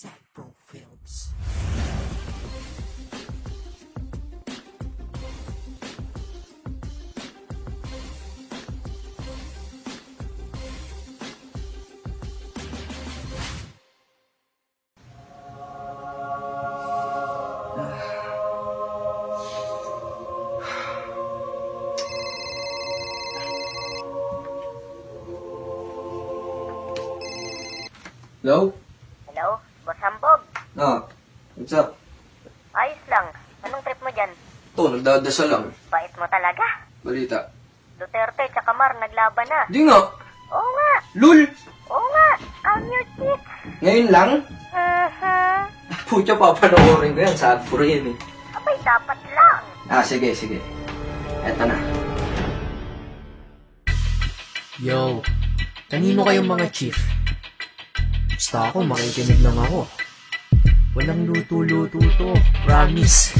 Zach Pro Films. Hello? Hello? Boss Hambog? What's up? Ayos lang. Anong trip mo dyan? To, nagdadasal lang. Bait mo talaga. Balita. Duterte tsaka Mar naglaban na. Di nga. Oo nga. Lul! Oo nga. I'm your chick. Ngayon lang? Mhm. Pucha, papanoorin ko yan. Sad for yan eh. Abay, dapat lang. Sige. Eto na. Yo, kanino kayong mga chief? Basta ako, makikinig lang ako. Walang luto-luto to, promise.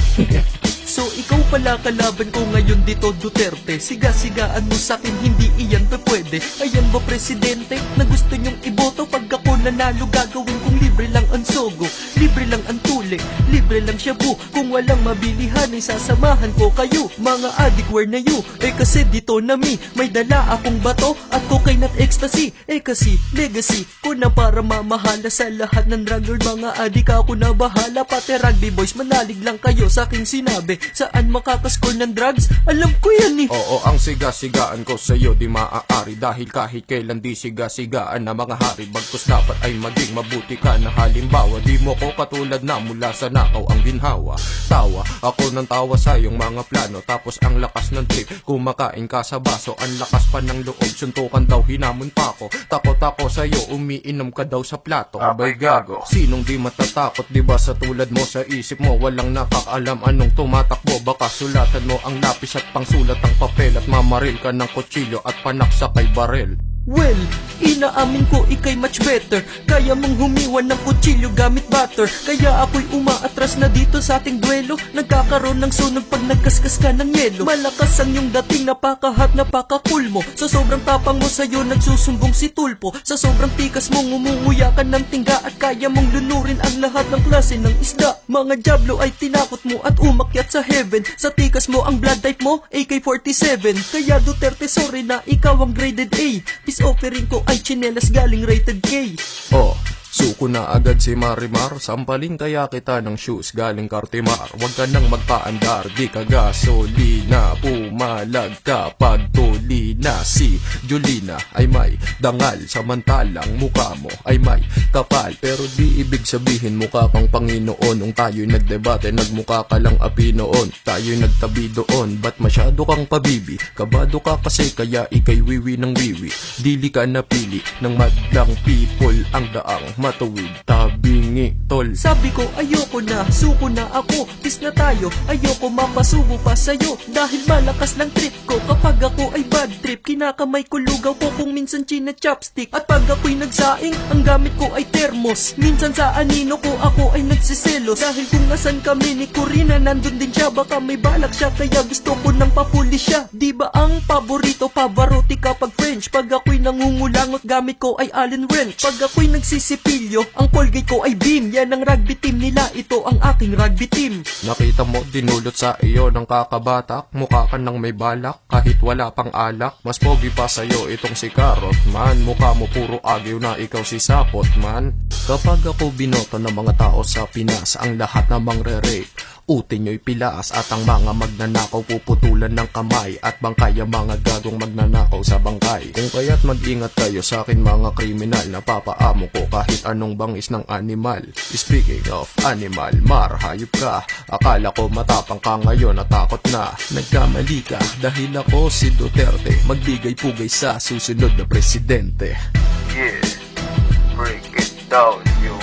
So ikaw pala kalaban ko ngayon dito, Duterte. Siga-sigaan mo sa'kin, hindi iyan pa pwede. Ayan ba presidente na gusto nyong iboto? Pag ako nanalo, gagawin kong libre lang ang sogo, libre lang ang tuli, libre lang shabu. Kung walang mabilihan ay sasamahan ko kayo, mga addict, na you? Kasi dito na may dala akong bato at cocaine at ecstasy. Kasi legacy ko na para mamahala sa lahat ng drugger. Mga adik ako na bahala, pati rugby boys manalig lang kayo sa aking sinabi. Saan makakascore ng drugs? Alam ko yan eh. Oo, ang siga-sigaan ko sa'yo di maaari. Dahil kahit kailan di siga-sigaan na mga hari. Bagkus dapat ay maging mabuti ka na halimbawa. Di mo ko katulad na mula sa nakaw ang ginhawa. Tawa, ako ng tawa sa iyong mga plano. Tapos ang lakas ng trip, kumakain ka sa baso. Ang lakas pa ng loob, suntukan daw, hinamon pa ako. Takot ako sa'yo, umiinom ka daw sa plato. Abay gago, sinong di matatakot? Di ba sa tulad mo sa isip mo, walang nakakaalam anong tumatakbo. Baka sulatan mo ang lapis at pangsulat ang papel. At mamaril ka ng kutsilyo at panaksa kay barel. Well, inaamin ko ikay much better. Kaya mong humiwan ng kutsilyo gamit butter. Kaya ako'y umaatras na dito sa ating duelo. Nagkakaroon ng sunog pag nagkaskas ka ng yelo. Malakas ang iyong dating, napakahat, napaka-cool mo. Sa sobrang tapang mo sa'yo nagsusumbong si Tulpo. Sa sobrang tikas mo ngumunguya ka ng tingga. At kaya mong lunurin ang lahat ng klase ng isda. Mga diablo ay tinakot mo at umakyat sa heaven. Sa tikas mo ang blood type mo AK-47. Kaya Duterte, sorry na ikaw ang graded A. Offering ko ay chinelas galing rated K. Oh, suko na agad si Marimar. Sampaling kaya kita ng shoes galing Cartimar. Huwag ka nang magpaandar, di ka gasolina. Pumalag ka pag tuli na. Si Julina ay may dangal, samantalang mukha mo ay may kapal. Pero di ibig sabihin mukha kang Panginoon. Nung tayo'y nagdebate, nagmukha ka lang api noon. Tayo'y nagtabi doon, ba't masyado kang pabibi? Kabado ka kasi kaya ikay wiwi ng wiwi. Dili ka napili ng madlang people. Ang daang matuwid, tabingi tol. Sabi ko ayoko na, suko na ako. Peace na tayo, ayoko mapasubo pa sa'yo. Dahil malakas ng trip ko kapag ako ay bad trip. Kinakamay ko lugaw ko kung minsan china chopstick. At pag ako'y nagsaing, ang gamit ko ay thermos. Minsan sa anino ko ako ay nagsiselos. Dahil kung nasan kami ni Corina, nandun din siya. Baka may balak siya, kaya gusto ko nang papuli siya. Di ba ang paborito, Pavarotti kapag French? Pag ako'y nangungulangot, gamit ko ay Allen wrench. Pag ako'y nagsisipilyo, ang Colgate ko ay Beam. Yan ang rugby team nila, ito ang aking rugby team. Nakita mo dinulot sa iyo ng kakabatak. Mukha ka nang may balak kahit wala pang alak. Mas pogi pa sa'yo itong si Karot man. Mukha mo puro agyo na ikaw si Sapot man. Kapag ako binoto ng mga tao sa Pinas, ang lahat namang re-rape. Utin nyo'y pilaas at ang mga magnanakaw puputulan ng kamay. At bangkay ang mga gagong magnanakaw sa bangkay. Kung kaya't mag-ingat kayo sa akin mga kriminal. Napapaamo ko kahit anong bangis ng animal. Speaking of animal, Mar, hayop ka. Akala ko matapang ka ngayon, natakot na. Nagkamali ka dahil ako si Duterte. Magbigay-pugay sa susunod na presidente. Yeah, break it down, yo.